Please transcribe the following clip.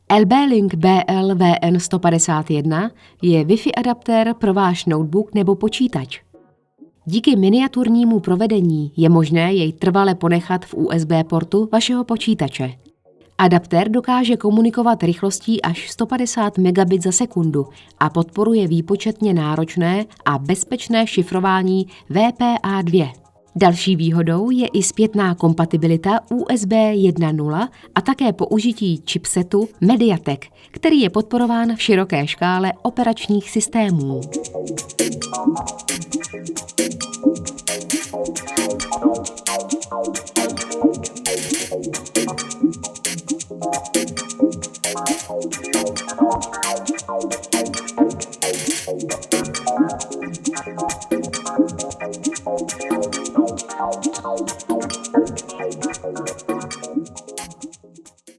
LB-Link BL-WN151 je Wi-Fi adaptér pro váš notebook nebo počítač. Díky miniaturnímu provedení je možné jej trvale ponechat v USB portu vašeho počítače. Adaptér dokáže komunikovat rychlostí až 150 megabit za sekundu a podporuje výpočetně náročné a bezpečné šifrování WPA2. Další výhodou je i zpětná kompatibilita USB 1.0 a také použití chipsetu Mediatek, který je podporován v široké škále operačních systémů.